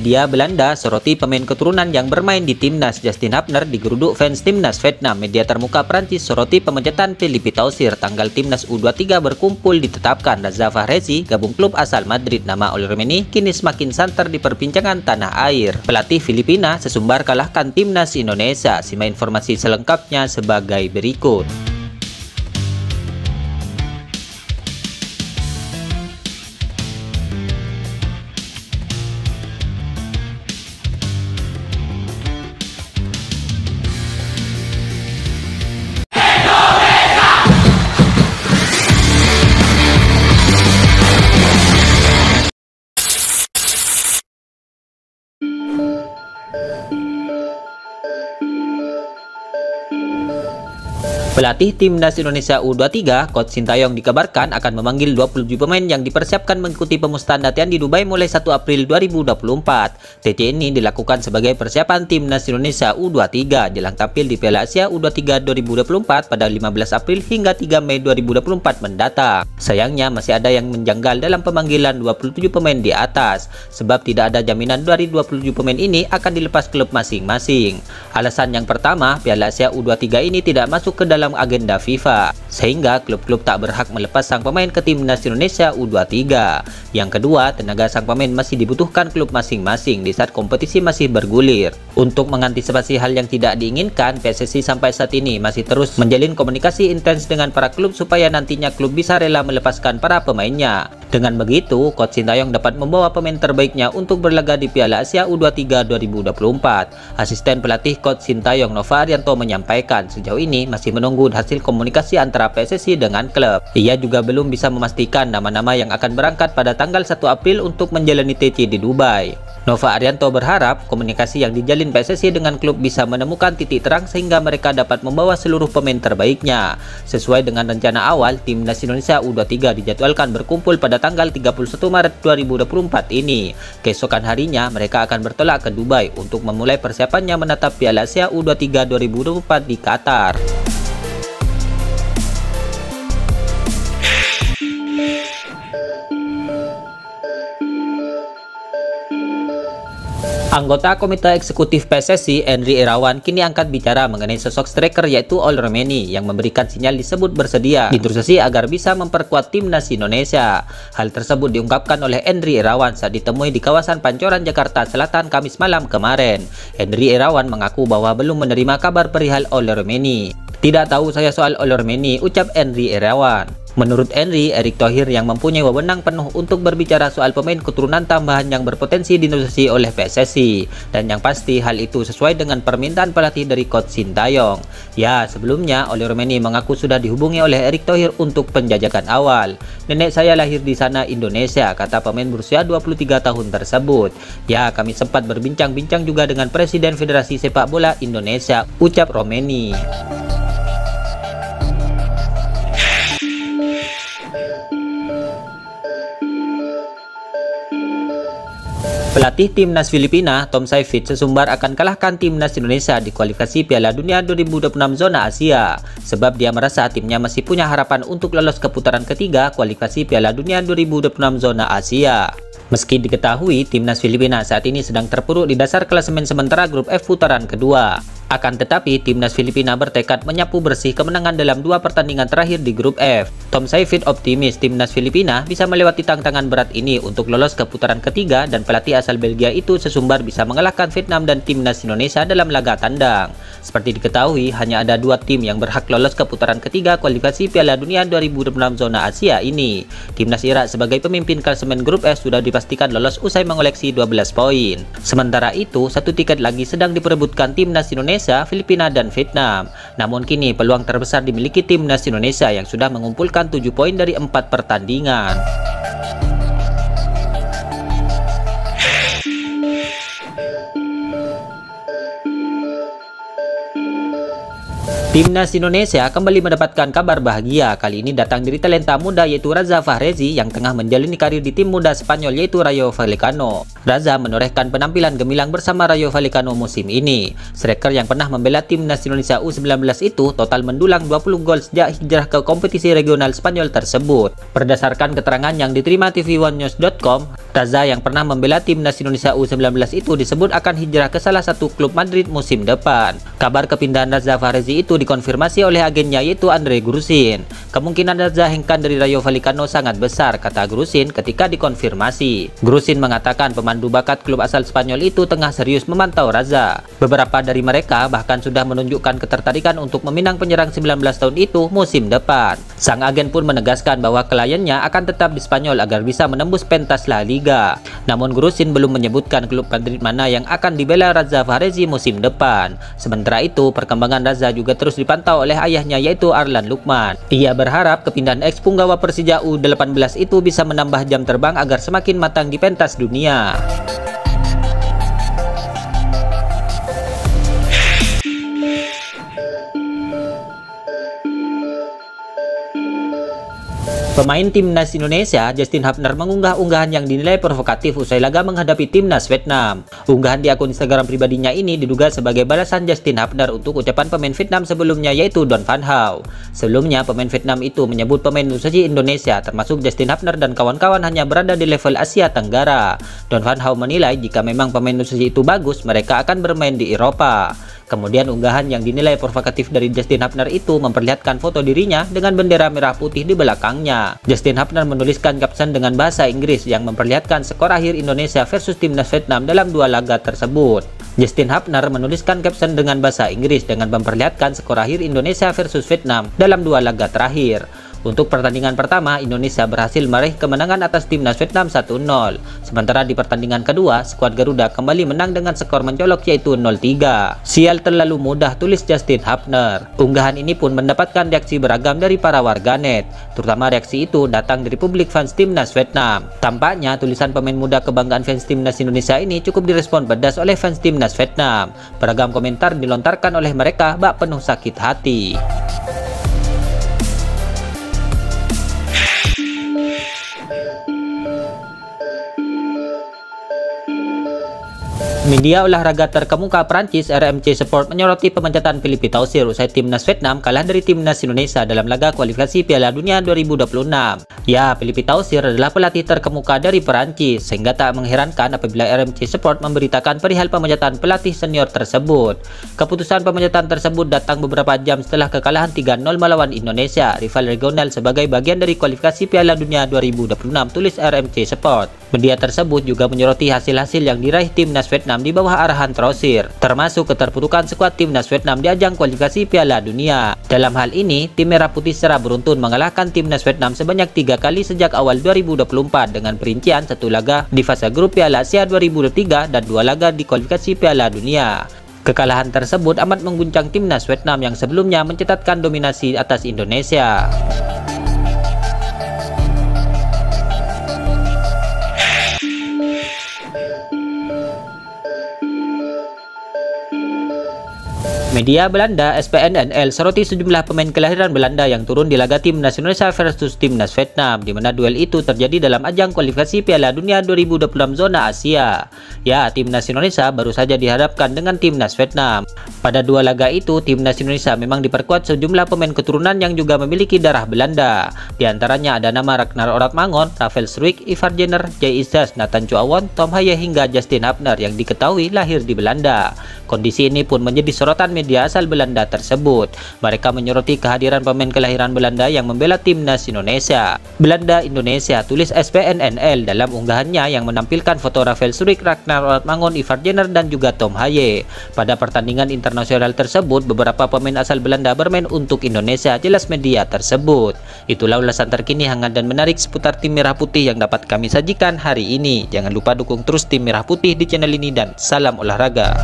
Media Belanda soroti pemain keturunan yang bermain di timnas. Justin Hapner digeruduk fans timnas Vietnam. Media termuka Prancis soroti pemecatan Philippe Tausir. Tanggal timnas U23 berkumpul ditetapkan. Raza Fahrezi gabung klub asal Madrid. Nama Oli Romeni kini semakin santer di perbincangan tanah air. Pelatih Filipina sesumbar kalahkan timnas Indonesia. Simak informasi selengkapnya sebagai berikut. Pelatih timnas Indonesia U23, Coach Sintayong dikabarkan akan memanggil 27 pemain yang dipersiapkan mengikuti pemusnahan latihan di Dubai mulai 1 April 2024. TC ini dilakukan sebagai persiapan timnas Indonesia U23 jelang tampil di Piala Asia U23 2024 pada 15 April hingga 3 Mei 2024 mendatang. Sayangnya masih ada yang menjanggal dalam pemanggilan 27 pemain di atas, sebab tidak ada jaminan dari 27 pemain ini akan dilepas klub masing-masing. Alasan yang pertama, Piala Asia U23 ini tidak masuk ke dalam agenda FIFA, sehingga klub-klub tak berhak melepas sang pemain ke timnas Indonesia U23. Yang kedua, tenaga sang pemain masih dibutuhkan klub masing-masing di saat kompetisi masih bergulir. Untuk mengantisipasi hal yang tidak diinginkan, PSSI sampai saat ini masih terus menjalin komunikasi intens dengan para klub supaya nantinya klub bisa rela melepaskan para pemainnya. Dengan begitu, Coach Sintayong dapat membawa pemain terbaiknya untuk berlaga di Piala Asia U23 2024. Asisten pelatih Coach Sintayong Nova Arianto menyampaikan sejauh ini masih menunggu hasil komunikasi antara PSSI dengan klub. Ia juga belum bisa memastikan nama-nama yang akan berangkat pada tanggal 1 April untuk menjalani TC di Dubai. Nova Arianto berharap komunikasi yang dijalin PSSI dengan klub bisa menemukan titik terang sehingga mereka dapat membawa seluruh pemain terbaiknya. Sesuai dengan rencana awal, timnas Indonesia U23 dijadwalkan berkumpul pada tanggal 31 Maret 2024 ini. Keesokan harinya, mereka akan bertolak ke Dubai untuk memulai persiapannya menatap Piala Asia U23 2024 di Qatar. Anggota Komite Eksekutif PSSI, Henry Irawan, kini angkat bicara mengenai sosok striker yaitu Oli Romeni yang memberikan sinyal disebut bersedia diinstruksi agar bisa memperkuat timnas Indonesia. Hal tersebut diungkapkan oleh Henry Irawan saat ditemui di kawasan Pancoran, Jakarta Selatan, Kamis malam kemarin. Henry Irawan mengaku bahwa belum menerima kabar perihal Oli Romeni. Tidak tahu saya soal Oli Romeni, ucap Henry Irawan. Menurut Henry, Erick Thohir yang mempunyai wewenang penuh untuk berbicara soal pemain keturunan tambahan yang berpotensi diinstruksi oleh PSSI. Dan yang pasti hal itu sesuai dengan permintaan pelatih dari Coach Sintayong. Ya, sebelumnya Oli Romeni mengaku sudah dihubungi oleh Erick Thohir untuk penjajakan awal. Nenek saya lahir di sana Indonesia, kata pemain berusia 23 tahun tersebut. Ya, kami sempat berbincang-bincang juga dengan Presiden Federasi Sepak Bola Indonesia, ucap Romeni. Pelatih timnas Filipina, Tom Saifit, sesumbar akan kalahkan timnas Indonesia di kualifikasi Piala Dunia 2026 zona Asia, sebab dia merasa timnya masih punya harapan untuk lolos ke putaran ketiga kualifikasi Piala Dunia 2026 zona Asia. Meski diketahui timnas Filipina saat ini sedang terpuruk di dasar klasemen sementara grup F putaran kedua. Akan tetapi, timnas Filipina bertekad menyapu bersih kemenangan dalam 2 pertandingan terakhir di grup F. Tom Saifit optimis timnas Filipina bisa melewati tantangan berat ini untuk lolos ke putaran ketiga dan pelatih asal Belgia itu sesumbar bisa mengalahkan Vietnam dan timnas Indonesia dalam laga tandang. Seperti diketahui, hanya ada 2 tim yang berhak lolos ke putaran ketiga kualifikasi Piala Dunia 2026 zona Asia ini. Timnas Irak sebagai pemimpin klasemen grup F sudah dipastikan lolos usai mengoleksi 12 poin. Sementara itu, 1 tiket lagi sedang diperebutkan timnas Indonesia, Filipina, dan Vietnam. Namun kini peluang terbesar dimiliki timnas Indonesia yang sudah mengumpulkan 7 poin dari 4 pertandingan. Timnas Indonesia kembali mendapatkan kabar bahagia. Kali ini datang dari talenta muda yaitu Raza Fahrezi yang tengah menjalani karir di tim muda Spanyol yaitu Rayo Vallecano. Raza menorehkan penampilan gemilang bersama Rayo Vallecano musim ini. Striker yang pernah membela Timnas Indonesia U19 itu total mendulang 20 gol sejak hijrah ke kompetisi regional Spanyol tersebut. Berdasarkan keterangan yang diterima TV1news.com, Raza yang pernah membela Timnas Indonesia U19 itu disebut akan hijrah ke salah satu klub Madrid musim depan. Kabar kepindahan Raza Fahrezi itu dikonfirmasi oleh agennya yaitu Andre Grusin. Kemungkinan Raza hengkang dari Rayo Vallecano sangat besar, kata Grusin ketika dikonfirmasi. Grusin mengatakan pemandu bakat klub asal Spanyol itu tengah serius memantau Raza. Beberapa dari mereka bahkan sudah menunjukkan ketertarikan untuk meminang penyerang 19 tahun itu musim depan. Sang agen pun menegaskan bahwa kliennya akan tetap di Spanyol agar bisa menembus pentas La Liga. Namun Grusin belum menyebutkan klub Madrid mana yang akan dibela Raza Fahrezi musim depan. Sementara itu, perkembangan Raza juga terus dipantau oleh ayahnya yaitu Arlan Lukman. Ia berharap kepindahan ex punggawa Persija U18 itu bisa menambah jam terbang agar semakin matang di pentas dunia. Pemain Timnas Indonesia, Justin Hubner mengunggah unggahan yang dinilai provokatif usai laga menghadapi Timnas Vietnam. Unggahan di akun Instagram pribadinya ini diduga sebagai balasan Justin Hubner untuk ucapan pemain Vietnam sebelumnya yaitu Don Van Hau. Sebelumnya, pemain Vietnam itu menyebut pemain Nusaji Indonesia termasuk Justin Hubner dan kawan-kawan hanya berada di level Asia Tenggara. Don Van Hau menilai jika memang pemain Nusaji itu bagus, mereka akan bermain di Eropa. Kemudian unggahan yang dinilai provokatif dari Justin Hubner itu memperlihatkan foto dirinya dengan bendera merah putih di belakangnya. Justin Hubner menuliskan caption dengan bahasa Inggris yang memperlihatkan skor akhir Indonesia versus Timnas Vietnam dalam dua laga tersebut. Justin Hubner menuliskan caption dengan bahasa Inggris dengan memperlihatkan skor akhir Indonesia versus Vietnam dalam dua laga terakhir. Untuk pertandingan pertama, Indonesia berhasil meraih kemenangan atas Timnas Vietnam 1-0. Sementara di pertandingan kedua, skuad Garuda kembali menang dengan skor mencolok yaitu 0-3. Sial terlalu mudah, tulis Justin Hubner. Unggahan ini pun mendapatkan reaksi beragam dari para warganet. Terutama reaksi itu datang dari publik fans Timnas Vietnam. Tampaknya tulisan pemain muda kebanggaan fans Timnas Indonesia ini cukup direspon pedas oleh fans Timnas Vietnam. Beragam komentar dilontarkan oleh mereka bak penuh sakit hati. Media olahraga terkemuka Prancis RMC Sport menyoroti pemecatan Philippe Tausir usai Timnas Vietnam kalah dari Timnas Indonesia dalam laga kualifikasi Piala Dunia 2026. Ya, Philippe Tausir adalah pelatih terkemuka dari Prancis, sehingga tak mengherankan apabila RMC Sport memberitakan perihal pemecatan pelatih senior tersebut. Keputusan pemecatan tersebut datang beberapa jam setelah kekalahan 3-0 melawan Indonesia, rival regional sebagai bagian dari kualifikasi Piala Dunia 2026, tulis RMC Sport. Media tersebut juga menyoroti hasil-hasil yang diraih Timnas Vietnam di bawah arahan Tausir, termasuk keterpurukan skuad Timnas Vietnam di ajang kualifikasi Piala Dunia. Dalam hal ini, tim Merah Putih secara beruntun mengalahkan Timnas Vietnam sebanyak 3 kali sejak awal 2024 dengan perincian 1 laga di fase grup Piala Asia 2023 dan 2 laga di kualifikasi Piala Dunia. Kekalahan tersebut amat mengguncang Timnas Vietnam yang sebelumnya mencatatkan dominasi atas Indonesia. Media Belanda SPNNL soroti sejumlah pemain kelahiran Belanda yang turun di laga Timnas Indonesia versus Timnas Vietnam, di mana duel itu terjadi dalam ajang kualifikasi Piala Dunia 2026 zona Asia. Ya, Timnas Indonesia baru saja dihadapkan dengan Timnas Vietnam. Pada dua laga itu, Timnas Indonesia memang diperkuat sejumlah pemain keturunan yang juga memiliki darah Belanda. Di antaranya ada nama Ragnar Oratmangon, Rafael Struijk, Ivar Jenner, Jay Isas, Nathan Chuawon, Tom Haye hingga Justin Hubner yang diketahui lahir di Belanda. Kondisi ini pun menjadi sorotan media asal Belanda tersebut. Mereka menyoroti kehadiran pemain kelahiran Belanda yang membela Timnas Indonesia. Belanda Indonesia, tulis SPNNL dalam unggahannya yang menampilkan foto Rafael Struijk, Ragnar Oratmangon, Ivar Jenner dan juga Tom Haye. Pada pertandingan internasional tersebut, beberapa pemain asal Belanda bermain untuk Indonesia, jelas media tersebut. Itulah ulasan terkini hangat dan menarik seputar tim Merah Putih yang dapat kami sajikan hari ini. Jangan lupa dukung terus tim Merah Putih di channel ini dan salam olahraga.